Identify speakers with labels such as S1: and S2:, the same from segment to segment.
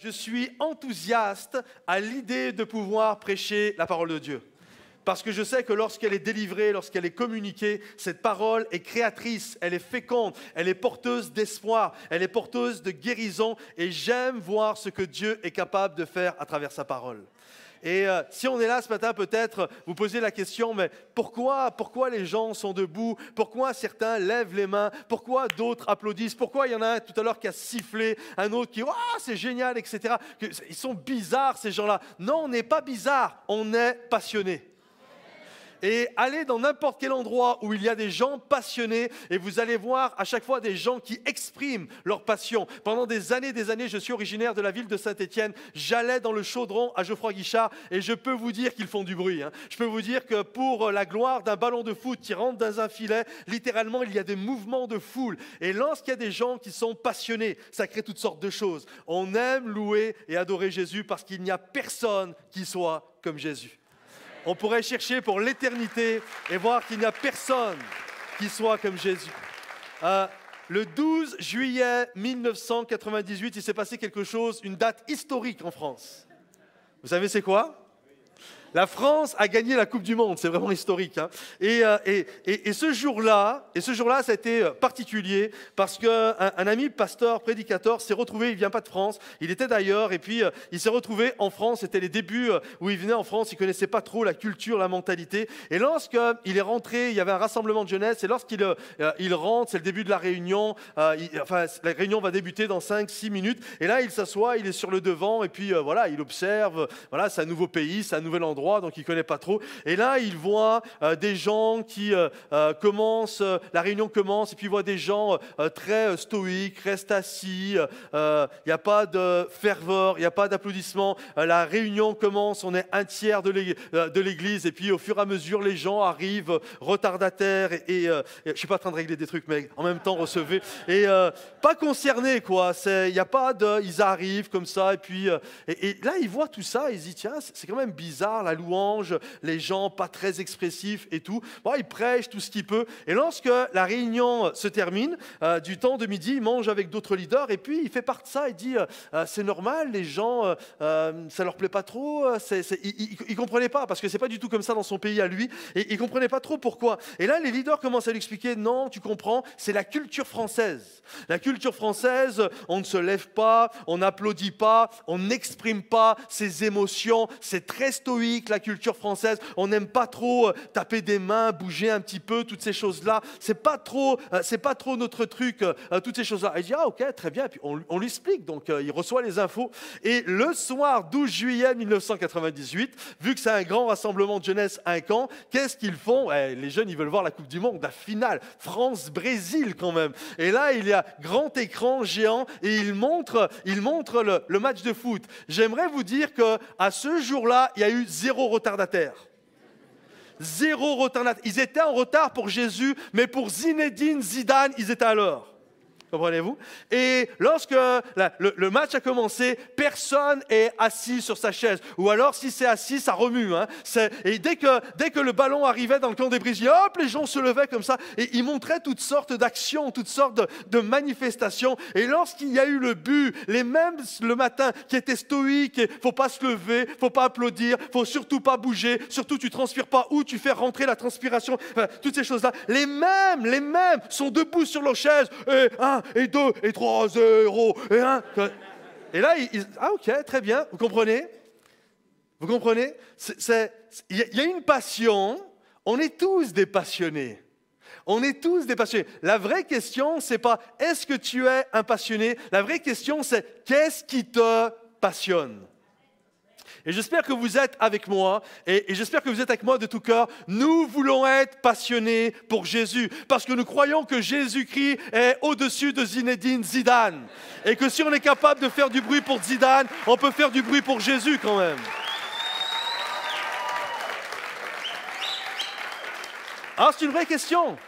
S1: Je suis enthousiaste à l'idée de pouvoir prêcher la parole de Dieu. Parce que je sais que lorsqu'elle est délivrée, lorsqu'elle est communiquée, cette parole est créatrice, elle est féconde, elle est porteuse d'espoir, elle est porteuse de guérison. Et j'aime voir ce que Dieu est capable de faire à travers sa parole. Et si on est là ce matin, peut-être vous posez la question, mais pourquoi les gens sont debout? Pourquoi certains lèvent les mains? Pourquoi d'autres applaudissent? Pourquoi il y en a un tout à l'heure qui a sifflé, un autre qui « Ah, c'est génial », etc. Ils sont bizarres ces gens-là. Non, on n'est pas bizarre, on est passionné. Et allez dans n'importe quel endroit où il y a des gens passionnés et vous allez voir à chaque fois des gens qui expriment leur passion. Pendant des années, je suis originaire de la ville de Saint-Étienne. J'allais dans le Chaudron à Geoffroy-Guichard et je peux vous dire qu'ils font du bruit. Je peux vous dire que pour la gloire d'un ballon de foot qui rentre dans un filet, littéralement, il y a des mouvements de foule. Et lorsqu'il y a des gens qui sont passionnés, ça crée toutes sortes de choses. On aime louer et adorer Jésus parce qu'il n'y a personne qui soit comme Jésus. On pourrait chercher pour l'éternité et voir qu'il n'y a personne qui soit comme Jésus. Le 12 juillet 1998, il s'est passé quelque chose, une date historique en France. Vous savez c'est quoi ? La France a gagné la Coupe du Monde, c'est vraiment historique. Et ce jour-là, ça a été particulier parce qu'un ami pasteur, prédicateur s'est retrouvé, il ne vient pas de France, il était d'ailleurs, et puis il s'est retrouvé en France, c'était les débuts où il venait en France, il ne connaissait pas trop la culture, la mentalité. Et lorsqu'il est rentré, il y avait un rassemblement de jeunesse, et lorsqu'il rentre, c'est le début de la réunion, la réunion va débuter dans 5-6 minutes, et là il s'assoit, il est sur le devant, et puis voilà, il observe, voilà, c'est un nouveau pays, c'est un nouvel endroit, donc il ne connaît pas trop. Et là, il voit des gens qui commencent, la réunion commence, et puis il voit des gens très stoïques, restent assis, il n'y a pas de ferveur, il n'y a pas d'applaudissements. La réunion commence, on est un tiers de l'église, et puis au fur et à mesure, les gens arrivent retardataires, et je ne suis pas en train de régler des trucs, mais en même temps recevez, et pas concernés, quoi. Il n'y a pas de... Ils arrivent comme ça, et puis... et là, il voit tout ça, et il se dit, tiens, c'est quand même bizarre, la louange, les gens pas très expressifs et tout. Bon, il prêche tout ce qu'il peut. Et lorsque la réunion se termine, du temps de midi, il mange avec d'autres leaders et puis il fait part de ça. Il dit, c'est normal, les gens, ça leur plaît pas trop. Il comprenait pas parce que c'est pas du tout comme ça dans son pays à lui. Et il comprenait pas trop pourquoi. Et là, les leaders commencent à lui expliquer, non, tu comprends, c'est la culture française. La culture française, on ne se lève pas, on n'applaudit pas, on n'exprime pas ses émotions. C'est très stoïque, la culture française. On n'aime pas trop taper des mains, bouger un petit peu, toutes ces choses-là. C'est pas trop notre truc, toutes ces choses-là. Il dit, ah ok, très bien. Et puis on lui explique, donc il reçoit les infos. Et le soir 12 juillet 1998, vu que c'est un grand rassemblement de jeunesse à un camp, qu'est-ce qu'ils font ? Les jeunes, ils veulent voir la Coupe du Monde, la finale, France-Brésil quand même. Et là, il y a grand écran géant et il montre le match de foot. J'aimerais vous dire qu'à ce jour-là, il y a eu 0 retardataire. 0 retardataire. Ils étaient en retard pour Jésus, mais pour Zinedine Zidane, ils étaient à l'heure. Comprenez-vous? Et lorsque le match a commencé, personne est assis sur sa chaise. Ou alors, si c'est assis, ça remue. Et dès que le ballon arrivait dans le camp des brésilien, hop, les gens se levaient comme ça. Et ils montraient toutes sortes d'actions, toutes sortes de manifestations. Et lorsqu'il y a eu le but, les mêmes le matin qui étaient stoïques, il ne faut pas se lever, il ne faut pas applaudir, il ne faut surtout pas bouger, surtout tu ne transpires pas ou tu fais rentrer la transpiration, toutes ces choses-là. Les mêmes sont debout sur leur chaise. Et 1, et 2, et 3, 0, et 1. Et là, ah ok, très bien, vous comprenez? Vous comprenez? Il y a une passion, on est tous des passionnés. On est tous des passionnés. La vraie question, c'est pas est-ce que tu es un passionné? La vraie question, c'est qu'est-ce qui te passionne? Et j'espère que vous êtes avec moi, et j'espère que vous êtes avec moi de tout cœur. Nous voulons être passionnés pour Jésus, parce que nous croyons que Jésus-Christ est au-dessus de Zinedine Zidane. Et que si on est capable de faire du bruit pour Zidane, on peut faire du bruit pour Jésus quand même. Alors c'est une vraie question.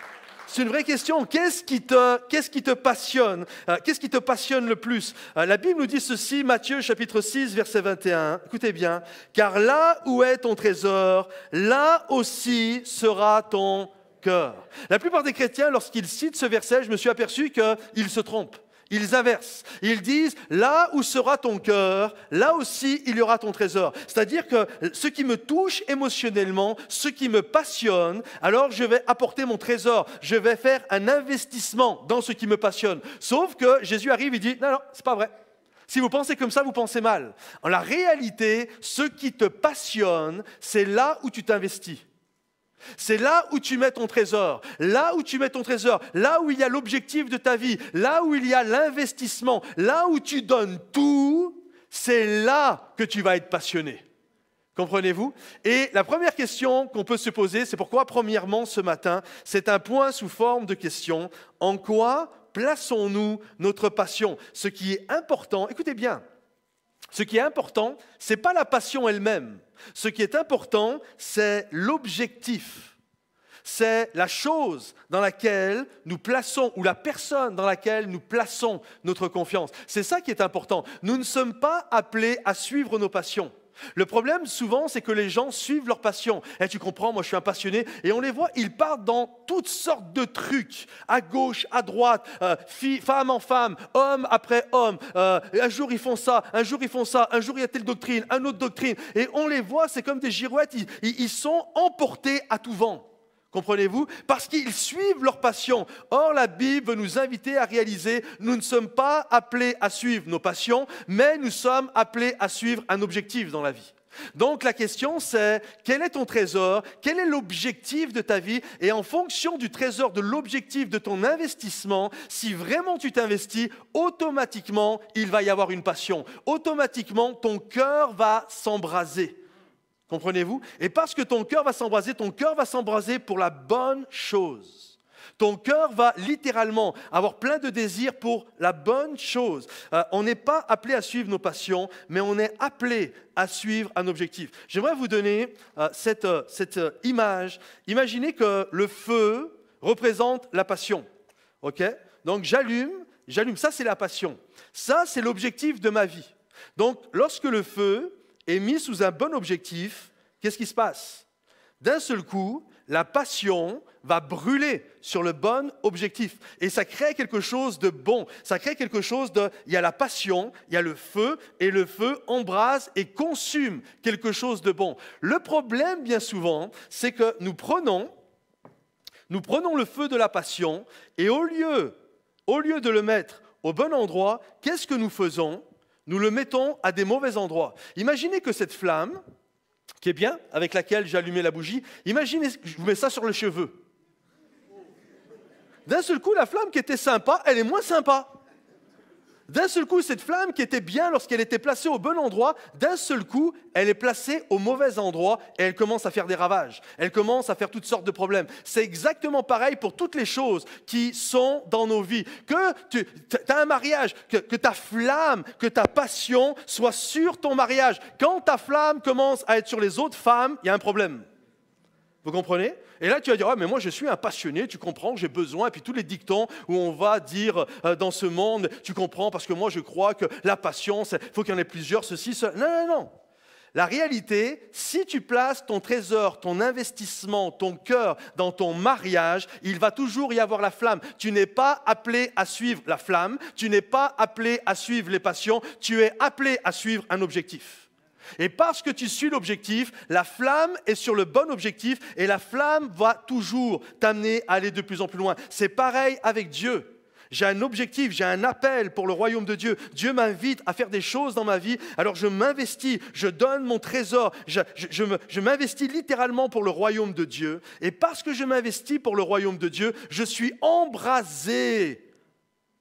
S1: C'est une vraie question. Qu'est-ce qui te passionne? Qu'est-ce qui te passionne le plus? La Bible nous dit ceci, Matthieu chapitre 6, verset 21. Écoutez bien. Car là où est ton trésor, là aussi sera ton cœur. La plupart des chrétiens, lorsqu'ils citent ce verset, je me suis aperçu qu'ils se trompent. Ils inversent. Ils disent, là où sera ton cœur, là aussi il y aura ton trésor. C'est-à-dire que ce qui me touche émotionnellement, ce qui me passionne, alors je vais apporter mon trésor. Je vais faire un investissement dans ce qui me passionne. Sauf que Jésus arrive et dit, non, c'est pas vrai. Si vous pensez comme ça, vous pensez mal. En la réalité, ce qui te passionne, c'est là où tu t'investis. C'est là où tu mets ton trésor, là où tu mets ton trésor, là où il y a l'objectif de ta vie, là où il y a l'investissement, là où tu donnes tout, c'est là que tu vas être passionné. Comprenez-vous? Et la première question qu'on peut se poser, c'est pourquoi, premièrement, ce matin, c'est un point sous forme de question. En quoi plaçons-nous notre passion? Ce qui est important, écoutez bien, ce qui est important, ce n'est pas la passion elle-même. Ce qui est important, c'est l'objectif. C'est la chose dans laquelle nous plaçons, ou la personne dans laquelle nous plaçons notre confiance. C'est ça qui est important. Nous ne sommes pas appelés à suivre nos passions. Le problème, souvent, c'est que les gens suivent leur passion. Et tu comprends, moi je suis un passionné. Et on les voit, ils partent dans toutes sortes de trucs, à gauche, à droite, femme en femme, homme après homme. Un jour ils font ça, un jour ils font ça, un jour il y a telle doctrine, une autre doctrine. Et on les voit, c'est comme des girouettes, ils sont emportés à tout vent. Comprenez-vous? Parce qu'ils suivent leur passion. Or, la Bible veut nous inviter à réaliser, nous ne sommes pas appelés à suivre nos passions, mais nous sommes appelés à suivre un objectif dans la vie. Donc, la question c'est, quel est ton trésor? Quel est l'objectif de ta vie? Et en fonction du trésor, de l'objectif de ton investissement, si vraiment tu t'investis, automatiquement, il va y avoir une passion. Automatiquement, ton cœur va s'embraser. Comprenez-vous? Et parce que ton cœur va s'embraser pour la bonne chose. Ton cœur va littéralement avoir plein de désirs pour la bonne chose. On n'est pas appelé à suivre nos passions, mais on est appelé à suivre un objectif. J'aimerais vous donner cette image. Imaginez que le feu représente la passion. Okay? Donc j'allume, ça c'est la passion. Ça c'est l'objectif de ma vie. Donc lorsque le feu est mis sous un bon objectif, qu'est-ce qui se passe? D'un seul coup, la passion va brûler sur le bon objectif. Et ça crée quelque chose de bon. Ça crée quelque chose de... Il y a la passion, il y a le feu, et le feu embrase et consume quelque chose de bon. Le problème, bien souvent, c'est que nous prenons le feu de la passion, et au lieu de le mettre au bon endroit, qu'est-ce que nous faisons? Nous le mettons à des mauvais endroits. Imaginez que cette flamme, qui est bien, avec laquelle j'ai allumé la bougie, imaginez, je vous mets ça sur les cheveux. D'un seul coup, la flamme qui était sympa, elle est moins sympa. D'un seul coup, cette flamme qui était bien lorsqu'elle était placée au bon endroit, d'un seul coup, elle est placée au mauvais endroit et elle commence à faire des ravages. Elle commence à faire toutes sortes de problèmes. C'est exactement pareil pour toutes les choses qui sont dans nos vies. Que tu as un mariage, que ta flamme, que ta passion soit sur ton mariage. Quand ta flamme commence à être sur les autres femmes, il y a un problème. Vous comprenez? Et là, tu vas dire, ah, mais moi, je suis un passionné, tu comprends, j'ai besoin. Et puis tous les dictons où on va dire dans ce monde, tu comprends, parce que moi, je crois que la passion, il faut qu'il y en ait plusieurs, ceci, cela. Non, non, non. La réalité, si tu places ton trésor, ton investissement, ton cœur dans ton mariage, il va toujours y avoir la flamme. Tu n'es pas appelé à suivre la flamme, tu n'es pas appelé à suivre les passions, tu es appelé à suivre un objectif. Et parce que tu suis l'objectif, la flamme est sur le bon objectif et la flamme va toujours t'amener à aller de plus en plus loin. C'est pareil avec Dieu. J'ai un objectif, j'ai un appel pour le royaume de Dieu. Dieu m'invite à faire des choses dans ma vie, alors je m'investis, je donne mon trésor, je m'investis littéralement pour le royaume de Dieu. Et parce que je m'investis pour le royaume de Dieu, je suis embrasé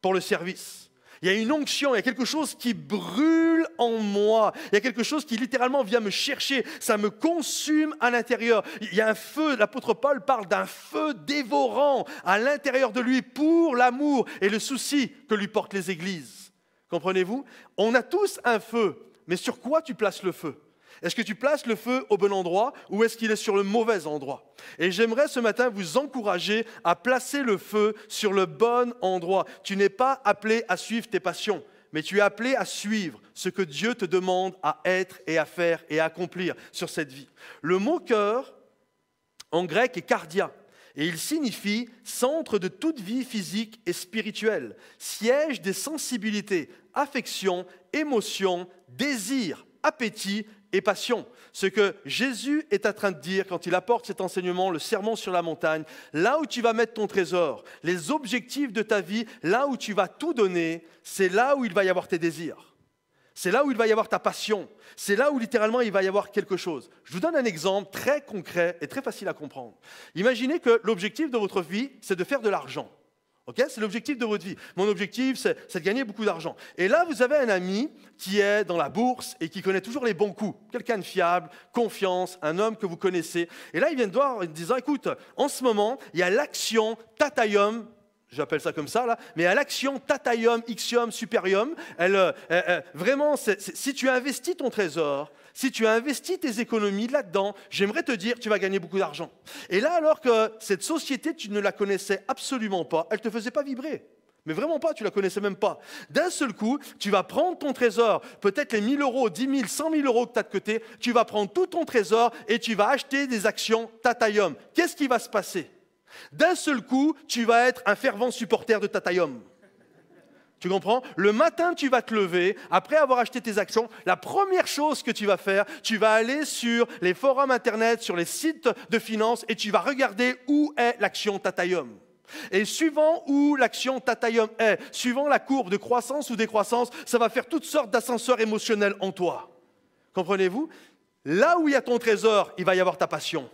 S1: pour le service. Il y a une onction, il y a quelque chose qui brûle en moi. Il y a quelque chose qui littéralement vient me chercher. Ça me consume à l'intérieur. Il y a un feu, l'apôtre Paul parle d'un feu dévorant à l'intérieur de lui pour l'amour et le souci que lui portent les églises. Comprenez-vous? On a tous un feu, mais sur quoi tu places le feu? Est-ce que tu places le feu au bon endroit ou est-ce qu'il est sur le mauvais endroit? Et j'aimerais ce matin vous encourager à placer le feu sur le bon endroit. Tu n'es pas appelé à suivre tes passions, mais tu es appelé à suivre ce que Dieu te demande à être et à faire et à accomplir sur cette vie. Le mot cœur, en grec, est cardia. Et il signifie centre de toute vie physique et spirituelle, siège des sensibilités, affections, émotions, désirs, appétits et passions. Ce que Jésus est en train de dire quand il apporte cet enseignement, le sermon sur la montagne, là où tu vas mettre ton trésor, les objectifs de ta vie, là où tu vas tout donner, c'est là où il va y avoir tes désirs. C'est là où il va y avoir ta passion. C'est là où littéralement il va y avoir quelque chose. Je vous donne un exemple très concret et très facile à comprendre. Imaginez que l'objectif de votre vie, c'est de faire de l'argent. Okay, c'est l'objectif de votre vie. Mon objectif, c'est de gagner beaucoup d'argent. Et là, vous avez un ami qui est dans la bourse et qui connaît toujours les bons coups. Quelqu'un de fiable, confiance, un homme que vous connaissez. Et là, il vient de voir en disant, écoute, en ce moment, il y a l'action Tataium, j'appelle ça comme ça, là, mais à l'action Tataium, Ixium, Superium, vraiment, si tu investis ton trésor, si tu as investi tes économies là-dedans, j'aimerais te dire, tu vas gagner beaucoup d'argent. Et là, alors que cette société, tu ne la connaissais absolument pas, elle ne te faisait pas vibrer. Mais vraiment pas, tu ne la connaissais même pas. D'un seul coup, tu vas prendre ton trésor, peut-être les 1 000 euros, 10 000, 100 000 euros que tu as de côté, tu vas prendre tout ton trésor et tu vas acheter des actions Tataium. Qu'est-ce qui va se passer ? D'un seul coup, tu vas être un fervent supporter de Tataium. Tu comprends ? Le matin, tu vas te lever, après avoir acheté tes actions, la première chose que tu vas faire, tu vas aller sur les forums internet, sur les sites de finances et tu vas regarder où est l'action Tataium. Et suivant où l'action Tataium est, suivant la courbe de croissance ou décroissance, ça va faire toutes sortes d'ascenseurs émotionnels en toi. Comprenez-vous ? Là où il y a ton trésor, il va y avoir ta passion.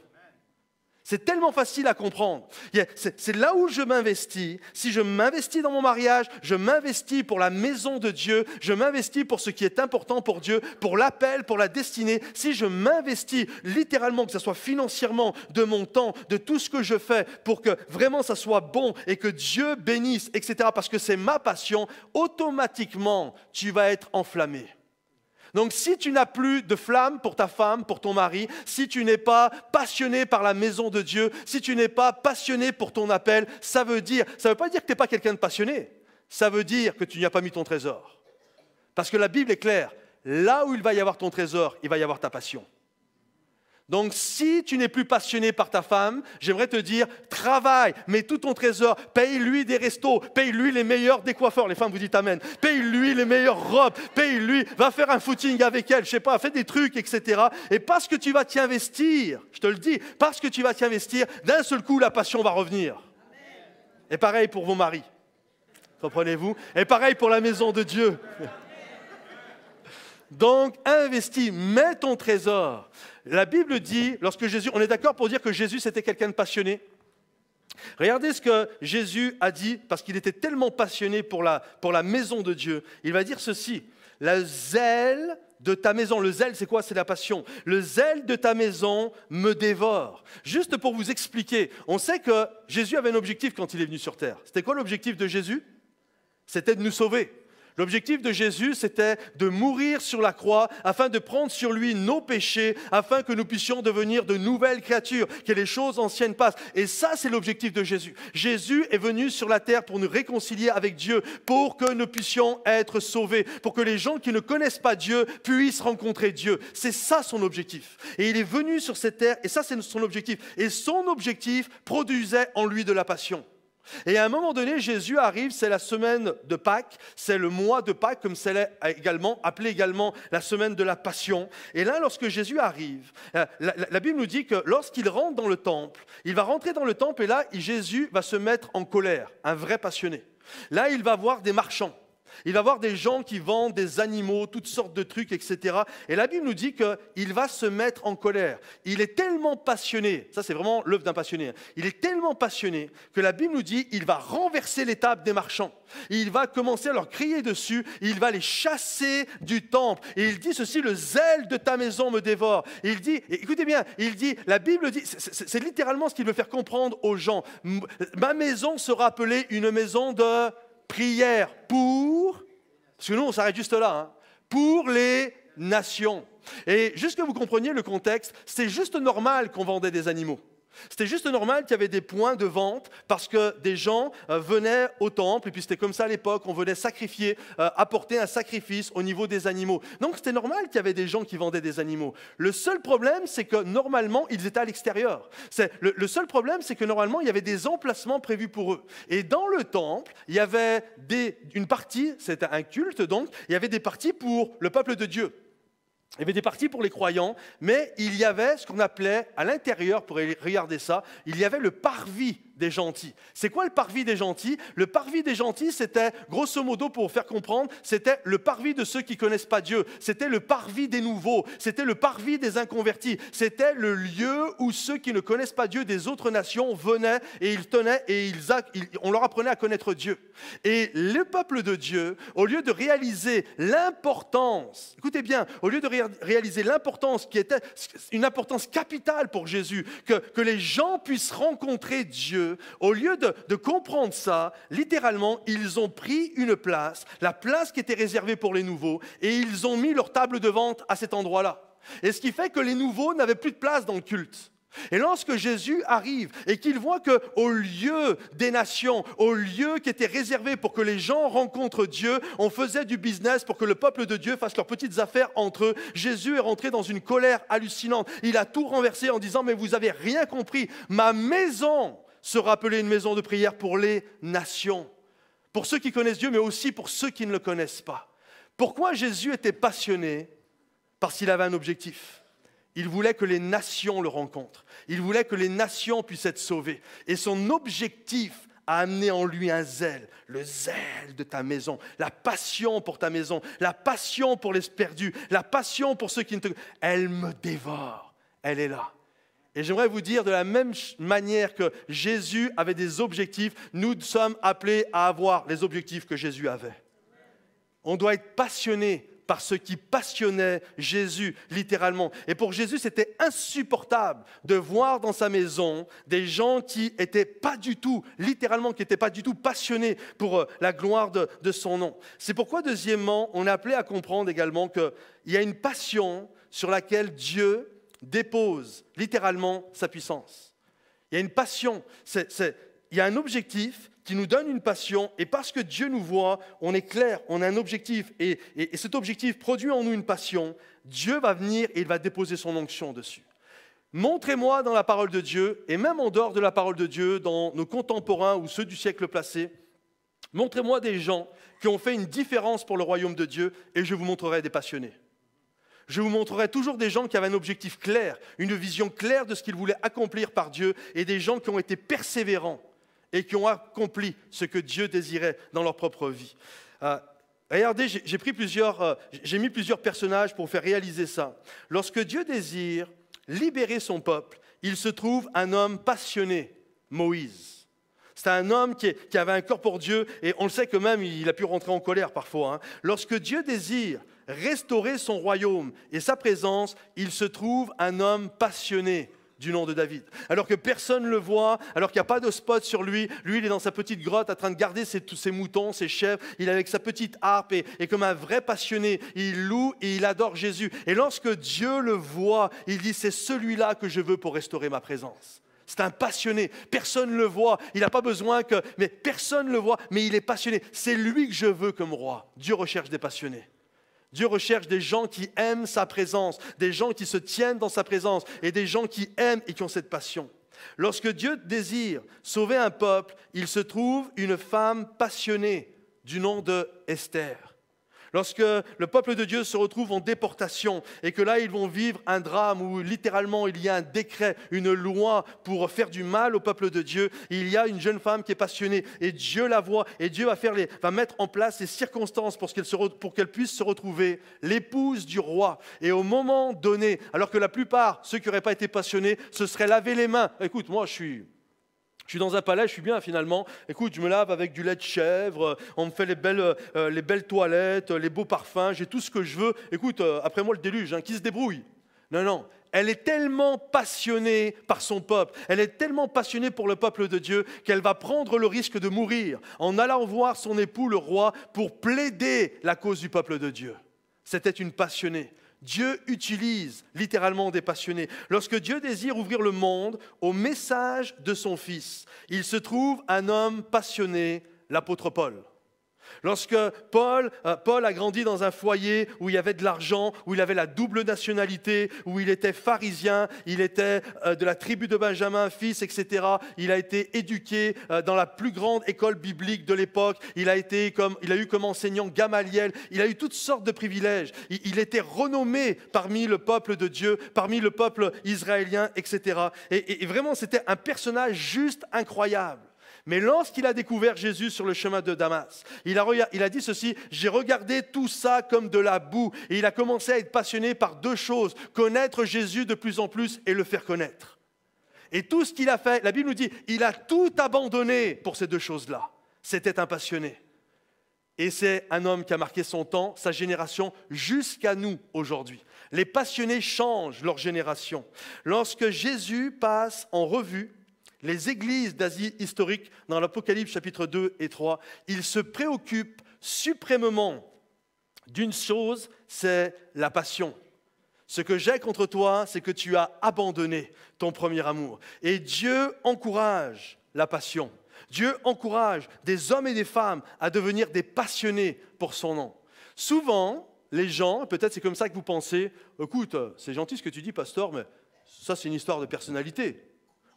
S1: C'est tellement facile à comprendre. C'est là où je m'investis. Si je m'investis dans mon mariage, je m'investis pour la maison de Dieu, je m'investis pour ce qui est important pour Dieu, pour l'appel, pour la destinée. Si je m'investis littéralement, que ce soit financièrement, de mon temps, de tout ce que je fais, pour que vraiment ça soit bon et que Dieu bénisse, etc., parce que c'est ma passion, automatiquement, tu vas être enflammé. Donc si tu n'as plus de flamme pour ta femme, pour ton mari, si tu n'es pas passionné par la maison de Dieu, si tu n'es pas passionné pour ton appel, ça veut pas dire que tu n'es pas quelqu'un de passionné, ça veut dire que tu n'y as pas mis ton trésor. Parce que la Bible est claire, là où il va y avoir ton trésor, il va y avoir ta passion. Donc si tu n'es plus passionné par ta femme, j'aimerais te dire, travaille, mets tout ton trésor, paye-lui des restos, paye-lui les meilleurs des coiffeurs, les femmes vous dites amen, paye-lui les meilleures robes, paye-lui, va faire un footing avec elle, je sais pas, fais des trucs, etc. Et parce que tu vas t'y investir, je te le dis, parce que tu vas t'y investir, d'un seul coup la passion va revenir. Et pareil pour vos maris, comprenez-vous ? Et pareil pour la maison de Dieu. Donc, investis, mets ton trésor. La Bible dit, lorsque Jésus, on est d'accord pour dire que Jésus c'était quelqu'un de passionné. Regardez ce que Jésus a dit, parce qu'il était tellement passionné pour la maison de Dieu. Il va dire ceci, le zèle de ta maison, le zèle c'est quoi ? C'est la passion. Le zèle de ta maison me dévore. Juste pour vous expliquer, on sait que Jésus avait un objectif quand il est venu sur terre. C'était quoi l'objectif de Jésus ? C'était de nous sauver. L'objectif de Jésus, c'était de mourir sur la croix afin de prendre sur lui nos péchés, afin que nous puissions devenir de nouvelles créatures, que les choses anciennes passent. Et ça, c'est l'objectif de Jésus. Jésus est venu sur la terre pour nous réconcilier avec Dieu, pour que nous puissions être sauvés, pour que les gens qui ne connaissent pas Dieu puissent rencontrer Dieu. C'est ça son objectif. Et il est venu sur cette terre, et ça, c'est son objectif. Et son objectif produisait en lui de la passion. Et à un moment donné, Jésus arrive, c'est la semaine de Pâques, c'est le mois de Pâques, comme c'est également, appelé également la semaine de la Passion. Et là, lorsque Jésus arrive, la Bible nous dit que lorsqu'il rentre dans le temple, il va rentrer dans le temple et là, Jésus va se mettre en colère, un vrai passionné. Là, il va voir des marchands. Il va voir des gens qui vendent des animaux, toutes sortes de trucs, etc. Et la Bible nous dit qu'il va se mettre en colère. Il est tellement passionné, ça c'est vraiment l'œuvre d'un passionné, il est tellement passionné que la Bible nous dit qu'il va renverser les tables des marchands. Il va commencer à leur crier dessus, il va les chasser du temple. Et il dit ceci, le zèle de ta maison me dévore. Et il dit, écoutez bien, il dit, la Bible dit, c'est littéralement ce qu'il veut faire comprendre aux gens. Ma maison sera appelée une maison de prière pour, parce que nous on s'arrête juste là, hein, pour les nations. Et juste que vous compreniez le contexte, c'est juste normal qu'on vendait des animaux. C'était juste normal qu'il y avait des points de vente parce que des gens venaient au temple, et puis c'était comme ça à l'époque, on venait sacrifier, apporter un sacrifice au niveau des animaux. Donc c'était normal qu'il y avait des gens qui vendaient des animaux. Le seul problème, c'est que normalement, ils étaient à l'extérieur. Le seul problème, c'est que normalement, il y avait des emplacements prévus pour eux. Et dans le temple, il y avait une partie, c'était un culte donc, il y avait des parties pour le peuple de Dieu. Il y avait des parties pour les croyants, mais il y avait ce qu'on appelait, à l'intérieur, pour regarder ça, il y avait le parvis des gentils. C'est quoi le parvis des gentils? Le parvis des gentils, c'était, grosso modo, pour vous faire comprendre, c'était le parvis de ceux qui ne connaissent pas Dieu. C'était le parvis des nouveaux. C'était le parvis des inconvertis. C'était le lieu où ceux qui ne connaissent pas Dieu des autres nations venaient et ils tenaient et on leur apprenait à connaître Dieu. Et le peuple de Dieu, au lieu de réaliser l'importance, écoutez bien, au lieu de réaliser l'importance qui était une importance capitale pour Jésus, que les gens puissent rencontrer Dieu, au lieu de comprendre ça, littéralement, ils ont pris une place, la place qui était réservée pour les nouveaux, et ils ont mis leur table de vente à cet endroit-là. Et ce qui fait que les nouveaux n'avaient plus de place dans le culte. Et lorsque Jésus arrive et qu'il voit qu'au lieu des nations, au lieu qui était réservé pour que les gens rencontrent Dieu, on faisait du business pour que le peuple de Dieu fasse leurs petites affaires entre eux, Jésus est rentré dans une colère hallucinante. Il a tout renversé en disant « Mais vous n'avez rien compris, ma maison sera appelée une maison de prière pour les nations. » Pour ceux qui connaissent Dieu, mais aussi pour ceux qui ne le connaissent pas. Pourquoi Jésus était passionné? Parce qu'il avait un objectif. Il voulait que les nations le rencontrent. Il voulait que les nations puissent être sauvées. Et son objectif a amené en lui un zèle, le zèle de ta maison, la passion pour ta maison, la passion pour les perdus, la passion pour ceux qui ne te... Elle me dévore, elle est là. Et j'aimerais vous dire, de la même manière que Jésus avait des objectifs, nous sommes appelés à avoir les objectifs que Jésus avait. On doit être passionné par ce qui passionnait Jésus, littéralement. Et pour Jésus, c'était insupportable de voir dans sa maison des gens qui n'étaient pas du tout, littéralement, qui n'étaient pas du tout passionnés pour la gloire de son nom. C'est pourquoi, deuxièmement, on est appelé à comprendre également qu'il y a une passion sur laquelle Dieu dépose littéralement sa puissance. Il y a une passion, il y a un objectif qui nous donne une passion, et parce que Dieu nous voit, on est clair, on a un objectif, et cet objectif produit en nous une passion. Dieu va venir et il va déposer son onction dessus. Montrez-moi dans la parole de Dieu, et même en dehors de la parole de Dieu, dans nos contemporains ou ceux du siècle passé, montrez-moi des gens qui ont fait une différence pour le royaume de Dieu, et je vous montrerai des passionnés. Je vous montrerai toujours des gens qui avaient un objectif clair, une vision claire de ce qu'ils voulaient accomplir par Dieu, et des gens qui ont été persévérants et qui ont accompli ce que Dieu désirait dans leur propre vie. Regardez, j'ai mis plusieurs personnages pour faire réaliser ça. Lorsque Dieu désire libérer son peuple, il se trouve un homme passionné, Moïse. C'est un homme qui avait un cœur pour Dieu, et on le sait que même il a pu rentrer en colère parfois. Lorsque Dieu désire restaurer son royaume et sa présence, il se trouve un homme passionné du nom de David. Alors que personne ne le voit, alors qu'il n'y a pas de spot sur lui, il est dans sa petite grotte en train de garder tous ses moutons, ses chèvres, il est avec sa petite harpe et comme un vrai passionné, il loue et il adore Jésus. Et lorsque Dieu le voit, il dit « c'est celui-là que je veux pour restaurer ma présence ». C'est un passionné, personne ne le voit, il n'a pas besoin mais personne ne le voit, mais il est passionné. C'est lui que je veux comme roi. Dieu recherche des passionnés. Dieu recherche des gens qui aiment sa présence, des gens qui se tiennent dans sa présence et des gens qui aiment et qui ont cette passion. Lorsque Dieu désire sauver un peuple, il se trouve une femme passionnée du nom de Esther. Lorsque le peuple de Dieu se retrouve en déportation et que là, ils vont vivre un drame où littéralement il y a un décret, une loi pour faire du mal au peuple de Dieu, il y a une jeune femme qui est passionnée et Dieu la voit et Dieu va mettre en place les circonstances pour qu'elle puisse se retrouver l'épouse du roi. Et au moment donné, alors que la plupart, ceux qui n'auraient pas été passionnés, se seraient lavé les mains. Écoute, moi je suis dans un palais, je suis bien finalement. Écoute, je me lave avec du lait de chèvre, on me fait les belles toilettes, les beaux parfums, j'ai tout ce que je veux. Écoute, après moi le déluge, qui se débrouille. Non, elle est tellement passionnée par son peuple, elle est tellement passionnée pour le peuple de Dieu qu'elle va prendre le risque de mourir en allant voir son époux, le roi, pour plaider la cause du peuple de Dieu. C'était une passionnée. Dieu utilise littéralement des passionnés. Lorsque Dieu désire ouvrir le monde au message de son Fils, il se trouve un homme passionné, l'apôtre Paul. Lorsque Paul a grandi dans un foyer où il y avait de l'argent, où il avait la double nationalité, où il était pharisien, il était de la tribu de Benjamin, fils, etc. Il a été éduqué dans la plus grande école biblique de l'époque. Il a eu comme enseignant Gamaliel. Il a eu toutes sortes de privilèges. Il était renommé parmi le peuple de Dieu, parmi le peuple israélien, etc. Et vraiment, c'était un personnage juste incroyable. Mais lorsqu'il a découvert Jésus sur le chemin de Damas, il a dit ceci: j'ai regardé tout ça comme de la boue. Et il a commencé à être passionné par deux choses: connaître Jésus de plus en plus et le faire connaître. Et tout ce qu'il a fait, la Bible nous dit, il a tout abandonné pour ces deux choses-là. C'était un passionné. Et c'est un homme qui a marqué son temps, sa génération, jusqu'à nous aujourd'hui. Les passionnés changent leur génération. Lorsque Jésus passe en revue les églises d'Asie historique, dans l'Apocalypse chapitre 2 et 3, il se préoccupe suprêmement d'une chose, c'est la passion. Ce que j'ai contre toi, c'est que tu as abandonné ton premier amour. Et Dieu encourage la passion. Dieu encourage des hommes et des femmes à devenir des passionnés pour son nom. Souvent, les gens, peut-être c'est comme ça que vous pensez, écoute, c'est gentil ce que tu dis, pasteur, mais ça c'est une histoire de personnalité.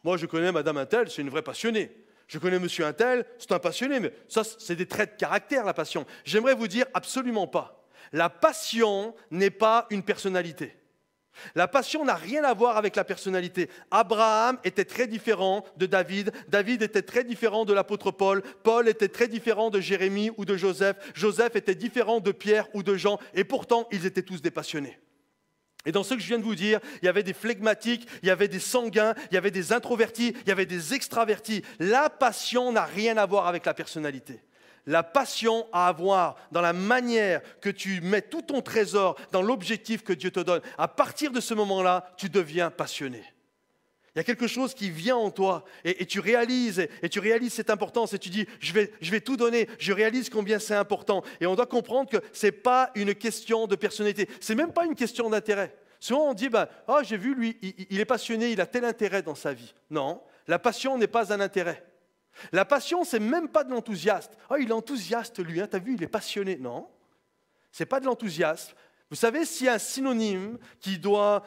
S1: Moi, je connais Madame Untel, c'est une vraie passionnée. Je connais Monsieur Untel, c'est un passionné, mais ça, c'est des traits de caractère, la passion. J'aimerais vous dire absolument pas. La passion n'est pas une personnalité. La passion n'a rien à voir avec la personnalité. Abraham était très différent de David. David était très différent de l'apôtre Paul. Paul était très différent de Jérémie ou de Joseph. Joseph était différent de Pierre ou de Jean. Et pourtant, ils étaient tous des passionnés. Et dans ce que je viens de vous dire, il y avait des flegmatiques, il y avait des sanguins, il y avait des introvertis, il y avait des extravertis. La passion n'a rien à voir avec la personnalité. La passion a à voir dans la manière que tu mets tout ton trésor dans l'objectif que Dieu te donne. À partir de ce moment-là, tu deviens passionné. Il y a quelque chose qui vient en toi et tu réalises cette importance et tu dis je vais tout donner, je réalise combien c'est important. Et on doit comprendre que ce n'est pas une question de personnalité, ce n'est même pas une question d'intérêt. Souvent on dit j'ai vu lui, il est passionné, il a tel intérêt dans sa vie. Non, la passion n'est pas un intérêt. La passion, c'est même pas de l'enthousiasme. Il est enthousiaste lui, t'as vu, il est passionné. Non, c'est pas de l'enthousiasme. Vous savez, s'il y a un synonyme qui doit,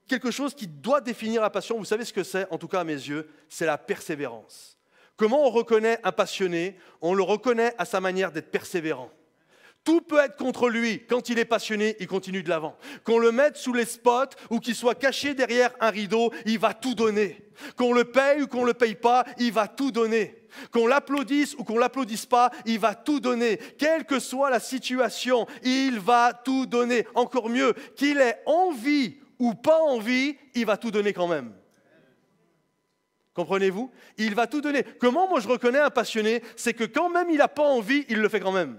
S1: quelque chose qui doit définir la passion, vous savez ce que c'est, en tout cas à mes yeux, c'est la persévérance. Comment on reconnaît un passionné? On le reconnaît à sa manière d'être persévérant. Tout peut être contre lui. Quand il est passionné, il continue de l'avant. Qu'on le mette sous les spots ou qu'il soit caché derrière un rideau, il va tout donner. Qu'on le paye ou qu'on ne le paye pas, il va tout donner. Qu'on l'applaudisse ou qu'on ne l'applaudisse pas, il va tout donner. Quelle que soit la situation, il va tout donner. Encore mieux, qu'il ait envie ou pas envie, il va tout donner quand même. Comprenez-vous? Il va tout donner. Comment moi je reconnais un passionné? C'est que quand même il n'a pas envie, il le fait quand même.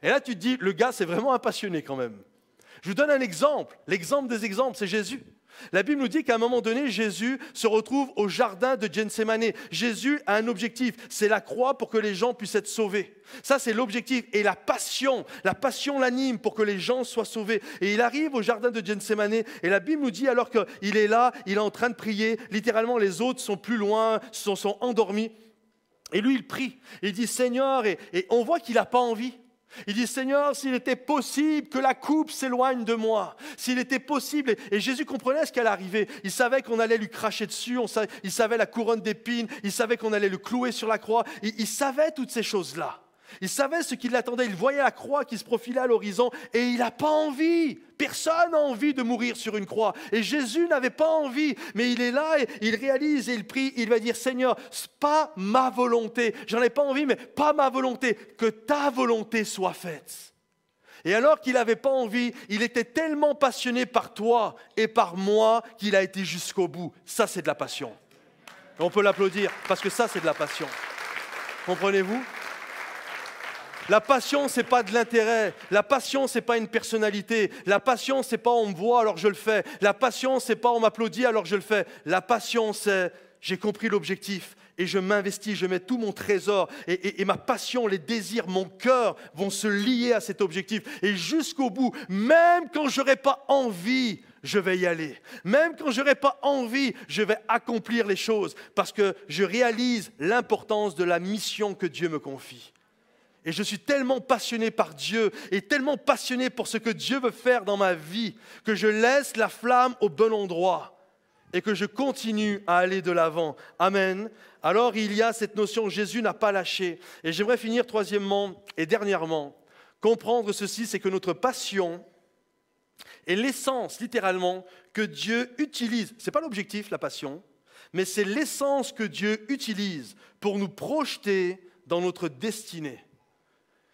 S1: Et là, tu te dis, le gars, c'est vraiment un passionné quand même. Je vous donne un exemple. L'exemple des exemples, c'est Jésus. La Bible nous dit qu'à un moment donné, Jésus se retrouve au jardin de Gethsémani. Jésus a un objectif, c'est la croix pour que les gens puissent être sauvés. Ça, c'est l'objectif. Et la passion l'anime pour que les gens soient sauvés. Et il arrive au jardin de Gethsémani. Et la Bible nous dit, alors qu'il est là, il est en train de prier. Littéralement, les autres sont plus loin, sont endormis. Et lui, il prie. Il dit, Seigneur, et on voit qu'il n'a pas envie. Il dit, Seigneur, s'il était possible que la coupe s'éloigne de moi, s'il était possible, et Jésus comprenait ce qu'elle arrivait, il savait qu'on allait lui cracher dessus, il savait la couronne d'épines, il savait qu'on allait le clouer sur la croix, il savait toutes ces choses-là. Il savait ce qui l'attendait, il voyait la croix qui se profilait à l'horizon et il n'a pas envie. Personne n'a envie de mourir sur une croix. Et Jésus n'avait pas envie, mais il est là et il réalise et il prie. Il va dire, Seigneur, c'est pas ma volonté, j'en ai pas envie, mais pas ma volonté, que ta volonté soit faite. Et alors qu'il n'avait pas envie, il était tellement passionné par toi et par moi qu'il a été jusqu'au bout. Ça, c'est de la passion. Et on peut l'applaudir parce que ça, c'est de la passion. Comprenez-vous ? La passion, ce n'est pas de l'intérêt. La passion, ce n'est pas une personnalité. La passion, ce n'est pas on me voit alors je le fais. La passion, ce n'est pas on m'applaudit alors je le fais. La passion, c'est j'ai compris l'objectif et je m'investis, je mets tout mon trésor et ma passion, les désirs, mon cœur vont se lier à cet objectif. Et jusqu'au bout, même quand je n'aurai pas envie, je vais y aller. Même quand je n'aurai pas envie, je vais accomplir les choses parce que je réalise l'importance de la mission que Dieu me confie. Et je suis tellement passionné par Dieu et tellement passionné pour ce que Dieu veut faire dans ma vie que je laisse la flamme au bon endroit et que je continue à aller de l'avant. Amen. Alors il y a cette notion, Jésus n'a pas lâché. Et j'aimerais finir troisièmement et dernièrement, comprendre ceci, c'est que notre passion est l'essence, littéralement, que Dieu utilise. Ce n'est pas l'objectif, la passion, mais c'est l'essence que Dieu utilise pour nous projeter dans notre destinée.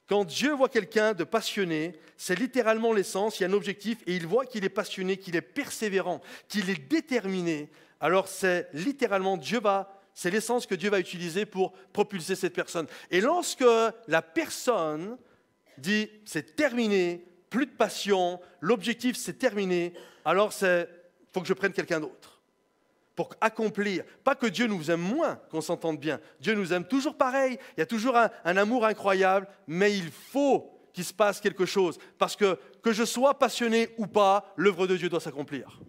S1: Quand Dieu voit quelqu'un de passionné, c'est littéralement l'essence, il y a un objectif et il voit qu'il est passionné, qu'il est persévérant, qu'il est déterminé. Alors c'est littéralement c'est l'essence que Dieu va utiliser pour propulser cette personne. Et lorsque la personne dit c'est terminé, plus de passion, l'objectif c'est terminé, alors il faut que je prenne quelqu'un d'autre. Pour accomplir, pas que Dieu nous aime moins, qu'on s'entende bien. Dieu nous aime toujours pareil, il y a toujours un amour incroyable, mais il faut qu'il se passe quelque chose. Parce que je sois passionné ou pas, l'œuvre de Dieu doit s'accomplir.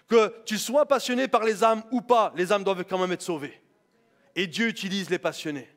S1: Que tu sois passionné par les âmes ou pas, les âmes doivent quand même être sauvées. Et Dieu utilise les passionnés.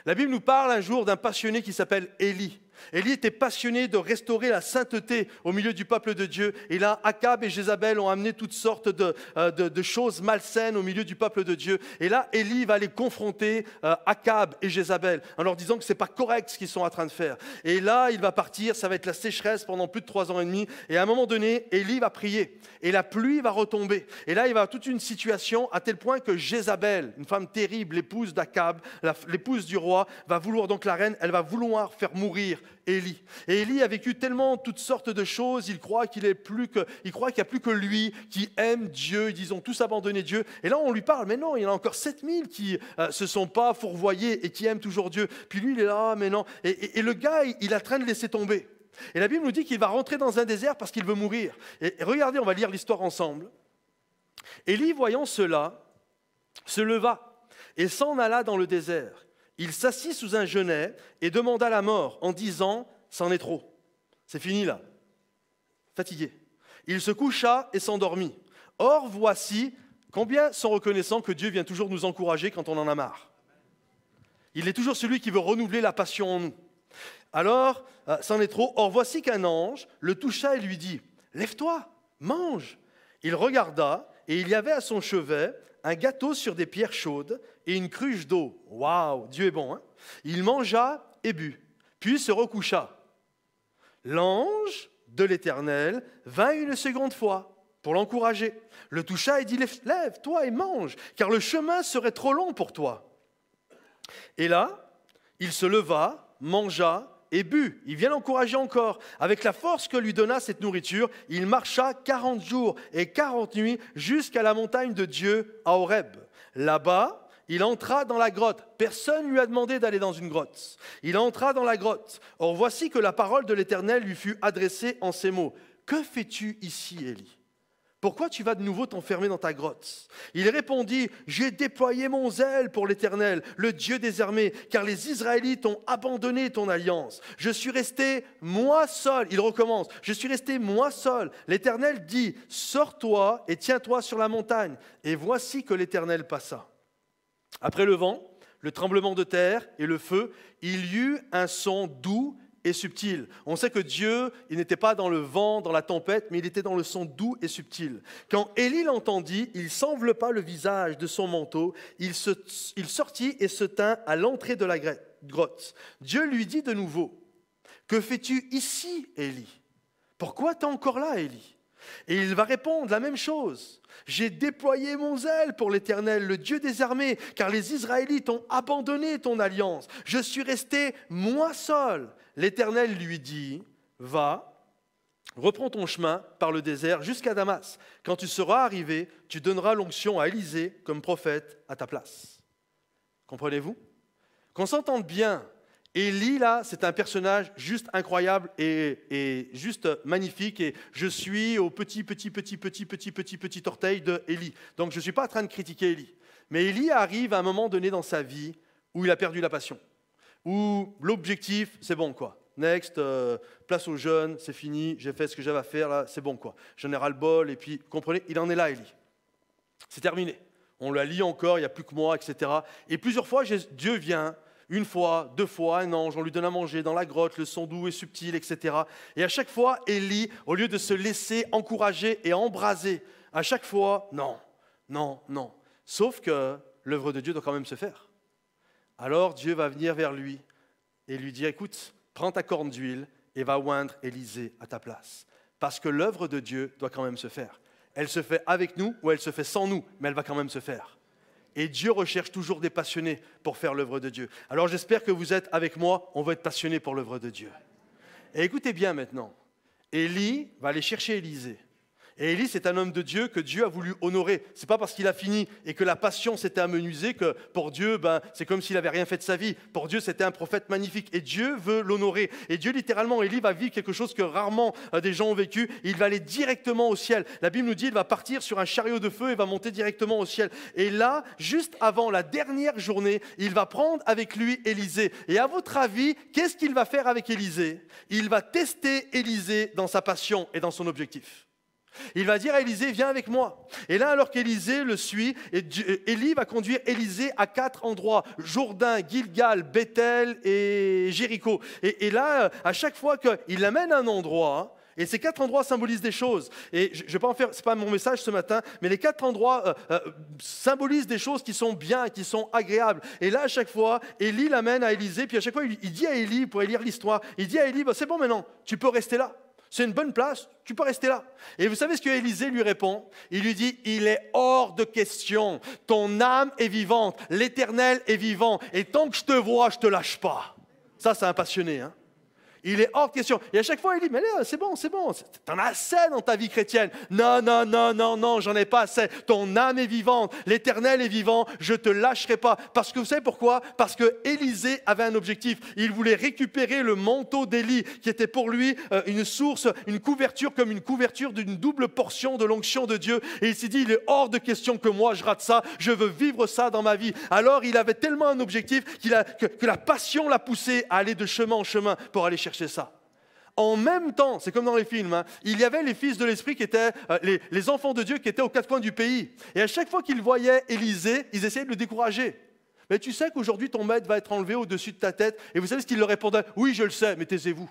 S1: La Bible nous parle un jour d'un passionné qui s'appelle Élie. Élie était passionné de restaurer la sainteté au milieu du peuple de Dieu. Et là, Akab et Jézabel ont amené toutes sortes de choses malsaines au milieu du peuple de Dieu. Et là, Élie va aller confronter Akab et Jézabel en leur disant que ce n'est pas correct ce qu'ils sont en train de faire. Et là, il va partir, ça va être la sécheresse pendant plus de 3 ans et demi. Et à un moment donné, Élie va prier. Et la pluie va retomber. Et là, il va y avoir toute une situation à tel point que Jézabel, une femme terrible, l'épouse d'Akab, l'épouse du roi, va vouloir, donc la reine, elle va vouloir faire mourir Élie. Et Élie a vécu tellement toutes sortes de choses, il croit qu'il n'y a plus que lui qui aime Dieu, ils ont tous abandonné Dieu. Et là on lui parle, mais non, il y en a encore 7000 qui se sont pas fourvoyés et qui aiment toujours Dieu. Puis lui il est là, mais non. Et le gars, il est en train de laisser tomber. Et la Bible nous dit qu'il va rentrer dans un désert parce qu'il veut mourir. Et regardez, on va lire l'histoire ensemble. Élie, voyant cela, se leva et s'en alla dans le désert. Il s'assit sous un genêt et demanda la mort en disant « c'en est trop, c'est fini là, fatigué ». Il se coucha et s'endormit. Or voici, combien sont reconnaissants que Dieu vient toujours nous encourager quand on en a marre. Il est toujours celui qui veut renouveler la passion en nous. Alors, c'en est trop. Or voici qu'un ange le toucha et lui dit « lève-toi, mange ». Il regarda et il y avait à son chevet un gâteau sur des pierres chaudes et une cruche d'eau. Waouh, Dieu est bon, hein? Il mangea et but, puis se recoucha. L'ange de l'Éternel vint une seconde fois pour l'encourager. Le toucha et dit, lève-toi et mange, car le chemin serait trop long pour toi. Et là, il se leva, mangea et but. Il vient l'encourager encore. Avec la force que lui donna cette nourriture, il marcha 40 jours et 40 nuits jusqu'à la montagne de Dieu à Horeb. Là-bas, il entra dans la grotte. Personne ne lui a demandé d'aller dans une grotte. Il entra dans la grotte. Or voici que la parole de l'Éternel lui fut adressée en ces mots. « Que fais-tu ici, Élie ? Pourquoi tu vas de nouveau t'enfermer dans ta grotte ?» Il répondit, « J'ai déployé mon zèle pour l'Éternel, le Dieu des armées, car les Israélites ont abandonné ton alliance. Je suis resté moi seul. » Il recommence, « Je suis resté moi seul. » L'Éternel dit, « Sors-toi et tiens-toi sur la montagne. » Et voici que l'Éternel passa. Après le vent, le tremblement de terre et le feu, il y eut un son doux et subtil. On sait que Dieu, il n'était pas dans le vent, dans la tempête, mais il était dans le son doux et subtil. Quand Élie l'entendit, il s'enveloppa le visage de son manteau, il sortit et se tint à l'entrée de la grotte. Dieu lui dit de nouveau, « Que fais-tu ici, Élie ? Pourquoi t'es encore là, Élie ?» Et il va répondre la même chose. « J'ai déployé mon zèle pour l'Éternel, le Dieu des armées, car les Israélites ont abandonné ton alliance. Je suis resté moi seul. » L'Éternel lui dit, « Va, reprends ton chemin par le désert jusqu'à Damas. Quand tu seras arrivé, tu donneras l'onction à Élisée comme prophète à ta place. » Comprenez-vous ? Qu'on s'entende bien, Élie, là, c'est un personnage juste incroyable et juste magnifique. Et je suis au petit orteil de Élie. Donc, je ne suis pas en train de critiquer Élie. Mais Élie arrive à un moment donné dans sa vie où il a perdu la passion. Où l'objectif, c'est bon, quoi. Next, place aux jeunes, c'est fini, j'ai fait ce que j'avais à faire, là, c'est bon, quoi. J'en ai ras-le-bol, et puis, vous comprenez, il en est là, Élie. C'est terminé. On la lit encore, il n'y a plus que moi, etc. Et plusieurs fois, Dieu vient, une fois, deux fois, un ange, on lui donne à manger dans la grotte, le son doux et subtil, etc. Et à chaque fois, Élie, au lieu de se laisser encourager et embraser, à chaque fois, non, non, non. Sauf que l'œuvre de Dieu doit quand même se faire. Alors Dieu va venir vers lui et lui dire, écoute, prends ta corne d'huile et va oindre Élisée à ta place. Parce que l'œuvre de Dieu doit quand même se faire. Elle se fait avec nous ou elle se fait sans nous, mais elle va quand même se faire. Et Dieu recherche toujours des passionnés pour faire l'œuvre de Dieu. Alors j'espère que vous êtes avec moi, on va être passionnés pour l'œuvre de Dieu. Et écoutez bien maintenant, Élie va aller chercher Élisée. Et Élie, c'est un homme de Dieu que Dieu a voulu honorer. Ce n'est pas parce qu'il a fini et que la passion s'était amenuisée que pour Dieu, c'est comme s'il n'avait rien fait de sa vie. Pour Dieu, c'était un prophète magnifique. Et Dieu veut l'honorer. Et Dieu, littéralement, Élie va vivre quelque chose que rarement des gens ont vécu. Il va aller directement au ciel. La Bible nous dit qu'il va partir sur un chariot de feu et va monter directement au ciel. Et là, juste avant la dernière journée, il va prendre avec lui Élisée. Et à votre avis, qu'est-ce qu'il va faire avec Élisée? Il va tester Élisée dans sa passion et dans son objectif. Il va dire à Élisée, viens avec moi. Et là, alors qu'Élisée le suit, Élie va conduire Élisée à 4 endroits, Jourdain, Gilgal, Bethel et Jéricho. Et là, à chaque fois qu'il l'amène à un endroit, et ces 4 endroits symbolisent des choses. Et je ne vais pas en faire, ce n'est pas mon message ce matin, mais les 4 endroits symbolisent des choses qui sont bien, qui sont agréables. Et là, à chaque fois, Élie l'amène à Élisée, puis à chaque fois, il dit à Élie, vous pourrez lire l'histoire, il dit à Élie, c'est bon maintenant, tu peux rester là. C'est une bonne place, tu peux rester là. Et vous savez ce que Élisée lui répond? Il lui dit, il est hors de question. Ton âme est vivante, l'Éternel est vivant. Et tant que je te vois, je ne te lâche pas. Ça, c'est un passionné, hein? Il est hors de question. Et à chaque fois, il dit, mais là, c'est bon. T'en as assez dans ta vie chrétienne. Non, j'en ai pas assez. Ton âme est vivante, l'Éternel est vivant, je ne te lâcherai pas. Parce que vous savez pourquoi? Parce que Élisée avait un objectif. Il voulait récupérer le manteau d'Élie, qui était pour lui une source, une couverture, comme une couverture d'une double portion de l'onction de Dieu. Et il s'est dit, il est hors de question que moi je rate ça, je veux vivre ça dans ma vie. Alors il avait tellement un objectif que la passion l'a poussé à aller de chemin en chemin pour aller chercher ça. En même temps, c'est comme dans les films, hein, il y avait les fils de l'esprit qui étaient les enfants de Dieu qui étaient aux 4 coins du pays. Et à chaque fois qu'ils voyaient Élisée, ils essayaient de le décourager. Mais tu sais qu'aujourd'hui ton maître va être enlevé au-dessus de ta tête. Et vous savez ce qu'il leur répondait? Oui, je le sais, mais taisez-vous.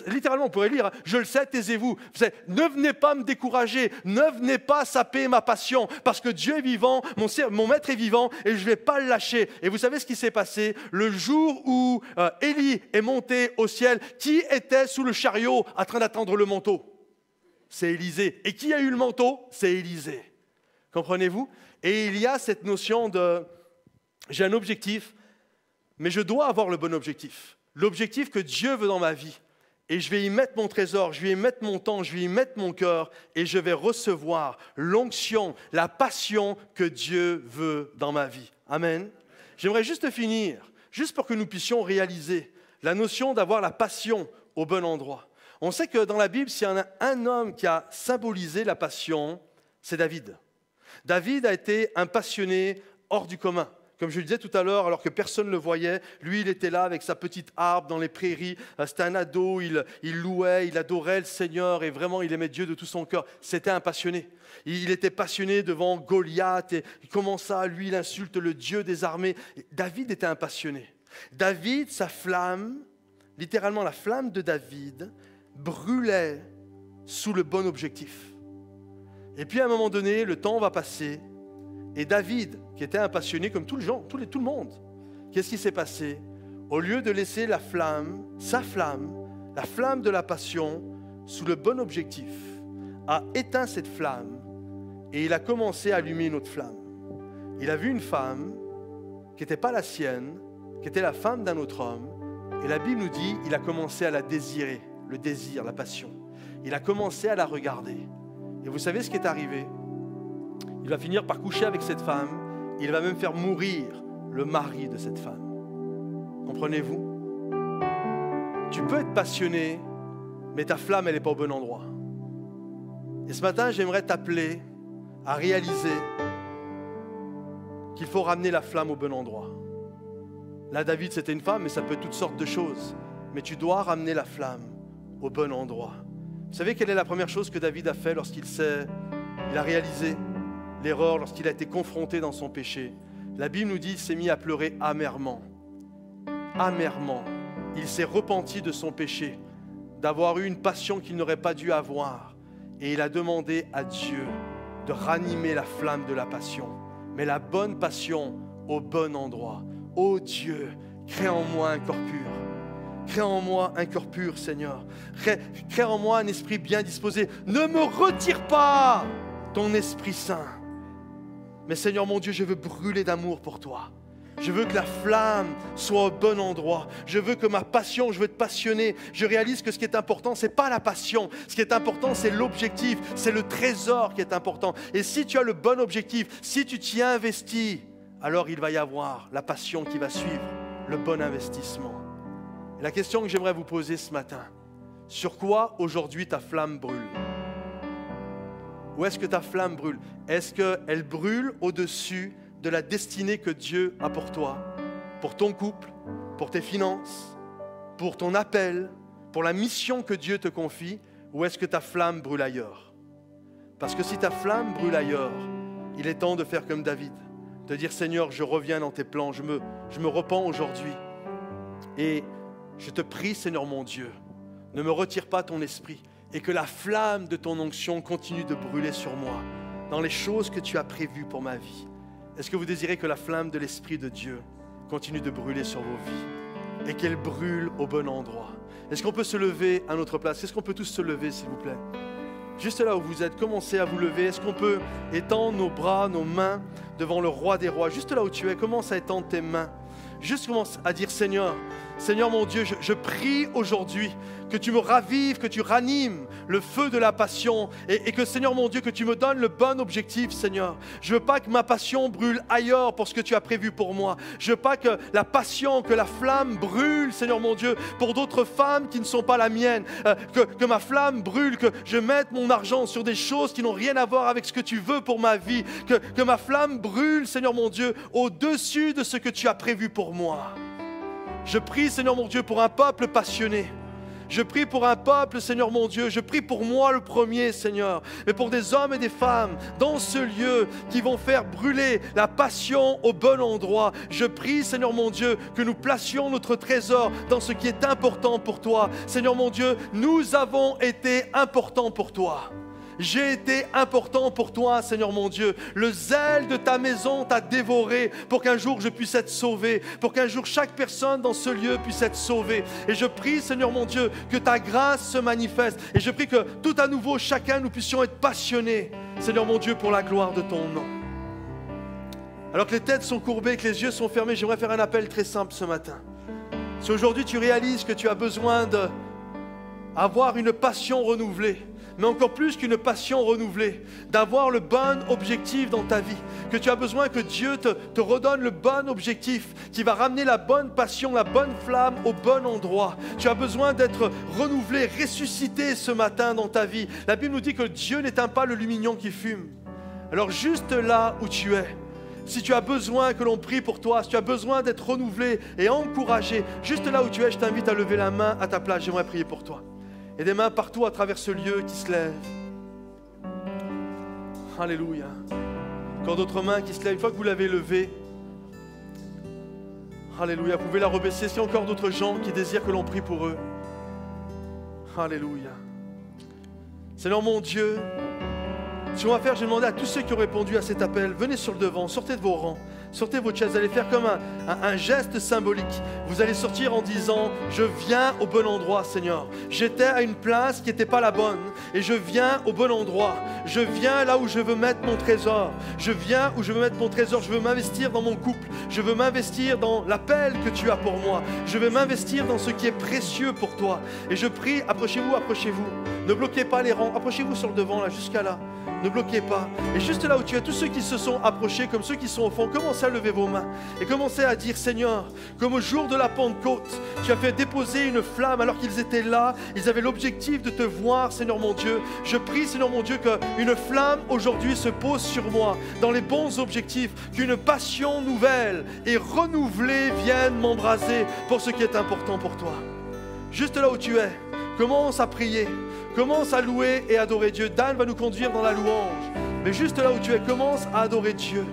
S1: Littéralement, on pourrait lire, je le sais, taisez-vous. Ne venez pas me décourager, ne venez pas saper ma passion, parce que Dieu est vivant, mon maître est vivant, et je ne vais pas le lâcher. Et vous savez ce qui s'est passé? Le jour où Élie est monté au ciel, qui était sous le chariot en train d'attendre le manteau? C'est Élisée. Et qui a eu le manteau? C'est Élisée. Comprenez-vous? Et il y a cette notion de, j'ai un objectif, mais je dois avoir le bon objectif. L'objectif que Dieu veut dans ma vie. Et je vais y mettre mon trésor, je vais y mettre mon temps, je vais y mettre mon cœur et je vais recevoir l'onction, la passion que Dieu veut dans ma vie. Amen. J'aimerais juste finir, juste pour que nous puissions réaliser la notion d'avoir la passion au bon endroit. On sait que dans la Bible, s'il y en a un homme qui a symbolisé la passion, c'est David. David a été un passionné hors du commun. Comme je le disais tout à l'heure, alors que personne ne le voyait, lui, il était là avec sa petite harpe dans les prairies. C'était un ado, il louait, il adorait le Seigneur et vraiment, il aimait Dieu de tout son cœur. C'était un passionné. Il était passionné devant Goliath et comment ça, lui, il insulte le Dieu des armées. David était un passionné. David, sa flamme, littéralement la flamme de David, brûlait sous le bon objectif. Et puis à un moment donné, le temps va passer. Et David, qui était un passionné comme tout le monde, qu'est-ce qui s'est passé? Au lieu de laisser la flamme, sa flamme, la flamme de la passion, sous le bon objectif, a éteint cette flamme et il a commencé à allumer une autre flamme. Il a vu une femme qui n'était pas la sienne, qui était la femme d'un autre homme, et la Bible nous dit il a commencé à la désirer, le désir, la passion. Il a commencé à la regarder. Et vous savez ce qui est arrivé? Il va finir par coucher avec cette femme. Il va même faire mourir le mari de cette femme. Comprenez-vous? Tu peux être passionné, mais ta flamme, elle n'est pas au bon endroit. Et ce matin, j'aimerais t'appeler à réaliser qu'il faut ramener la flamme au bon endroit. Là, David, c'était une femme, mais ça peut être toutes sortes de choses. Mais tu dois ramener la flamme au bon endroit. Vous savez quelle est la première chose que David a fait lorsqu'il a réalisé l'erreur, lorsqu'il a été confronté dans son péché? La Bible nous dit qu'il s'est mis à pleurer amèrement. Amèrement. Il s'est repenti de son péché, d'avoir eu une passion qu'il n'aurait pas dû avoir. Et il a demandé à Dieu de ranimer la flamme de la passion. Mais la bonne passion au bon endroit. Ô Dieu, crée en moi un corps pur. Crée en moi un cœur pur, Seigneur. Crée en moi un esprit bien disposé. Ne me retire pas ton Esprit Saint. Mais Seigneur mon Dieu, je veux brûler d'amour pour toi. Je veux que la flamme soit au bon endroit. Je veux que ma passion, je veux te passionner. Je réalise que ce qui est important, ce n'est pas la passion. Ce qui est important, c'est l'objectif. C'est le trésor qui est important. Et si tu as le bon objectif, si tu t'y investis, alors il va y avoir la passion qui va suivre, le bon investissement. Et la question que j'aimerais vous poser ce matin, sur quoi aujourd'hui ta flamme brûle? Où est-ce que ta flamme brûle? Est-ce qu'elle brûle au-dessus de la destinée que Dieu a pour toi, pour ton couple, pour tes finances, pour ton appel, pour la mission que Dieu te confie, ou est-ce que ta flamme brûle ailleurs? Parce que si ta flamme brûle ailleurs, il est temps de faire comme David, de dire Seigneur, je reviens dans tes plans, je me repens aujourd'hui et je te prie Seigneur mon Dieu, ne me retire pas ton esprit et que la flamme de ton onction continue de brûler sur moi dans les choses que tu as prévues pour ma vie. Est-ce que vous désirez que la flamme de l'Esprit de Dieu continue de brûler sur vos vies et qu'elle brûle au bon endroit? Est-ce qu'on peut se lever à notre place? Est-ce qu'on peut tous se lever, s'il vous plaît? Juste là où vous êtes, commencez à vous lever. Est-ce qu'on peut étendre nos bras, nos mains devant le roi des rois? Juste là où tu es, commence à étendre tes mains. Juste commence à dire Seigneur, Seigneur mon Dieu, je prie aujourd'hui que tu me ravives, que tu ranimes le feu de la passion et que Seigneur mon Dieu, que tu me donnes le bon objectif Seigneur. Je ne veux pas que ma passion brûle ailleurs pour ce que tu as prévu pour moi. Je ne veux pas que la passion, que la flamme brûle Seigneur mon Dieu pour d'autres femmes qui ne sont pas la mienne. Que ma flamme brûle, que je mette mon argent sur des choses qui n'ont rien à voir avec ce que tu veux pour ma vie. Que ma flamme brûle Seigneur mon Dieu au-dessus de ce que tu as prévu pour moi. Je prie Seigneur mon Dieu pour un peuple passionné. Je prie pour un peuple, Seigneur mon Dieu, je prie pour moi le premier, Seigneur, mais pour des hommes et des femmes dans ce lieu qui vont faire brûler la passion au bon endroit. Je prie, Seigneur mon Dieu, que nous placions notre trésor dans ce qui est important pour toi. Seigneur mon Dieu, nous avons été importants pour toi. J'ai été important pour toi, Seigneur mon Dieu. Le zèle de ta maison t'a dévoré pour qu'un jour je puisse être sauvé, pour qu'un jour chaque personne dans ce lieu puisse être sauvée. Et je prie, Seigneur mon Dieu, que ta grâce se manifeste. Et je prie que tout à nouveau, chacun, nous puissions être passionnés, Seigneur mon Dieu, pour la gloire de ton nom. Alors que les têtes sont courbées, que les yeux sont fermés, j'aimerais faire un appel très simple ce matin. Si aujourd'hui tu réalises que tu as besoin d'avoir une passion renouvelée, mais encore plus qu'une passion renouvelée, d'avoir le bon objectif dans ta vie, que tu as besoin que Dieu te redonne le bon objectif, qui va ramener la bonne passion, la bonne flamme au bon endroit. Tu as besoin d'être renouvelé, ressuscité ce matin dans ta vie. La Bible nous dit que Dieu n'éteint pas le lumignon qui fume. Alors juste là où tu es, si tu as besoin que l'on prie pour toi, si tu as besoin d'être renouvelé et encouragé, juste là où tu es, je t'invite à lever la main à ta place, j'aimerais prier pour toi. Et des mains partout à travers ce lieu qui se lèvent. Alléluia. Encore d'autres mains qui se lèvent. Une fois que vous l'avez levée, alléluia, vous pouvez la rebaisser. S'il y a encore d'autres gens qui désirent que l'on prie pour eux. Alléluia. Seigneur mon Dieu, ce qu'on va faire, j'ai demandé à tous ceux qui ont répondu à cet appel, venez sur le devant, sortez de vos rangs, sortez votre chaise, vous allez faire comme un geste symbolique. Vous allez sortir en disant, je viens au bon endroit, Seigneur. J'étais à une place qui n'était pas la bonne et je viens au bon endroit. Je viens là où je veux mettre mon trésor. Je viens où je veux mettre mon trésor. Je veux m'investir dans mon couple. Je veux m'investir dans l'appel que tu as pour moi. Je veux m'investir dans ce qui est précieux pour toi. Et je prie, approchez-vous, approchez-vous. Ne bloquez pas les rangs. Approchez-vous sur le devant, là, jusqu'à là. Ne bloquez pas. Et juste là où tu es, tous ceux qui se sont approchés, comme ceux qui sont au fond, commencez à lever vos mains. Et commencez à dire, Seigneur, comme au jour de la Pentecôte, tu as fait déposer une flamme alors qu'ils étaient là. Ils avaient l'objectif de te voir, Seigneur mon Dieu. Je prie, Seigneur mon Dieu, qu'une flamme aujourd'hui se pose sur moi, dans les bons objectifs, qu'une passion nouvelle et renouvelée vienne m'embraser pour ce qui est important pour toi. Juste là où tu es, commence à prier. Commence à louer et adorer Dieu. Dan va nous conduire dans la louange. Mais juste là où tu es, commence à adorer Dieu.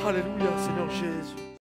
S1: Alléluia, Seigneur Jésus.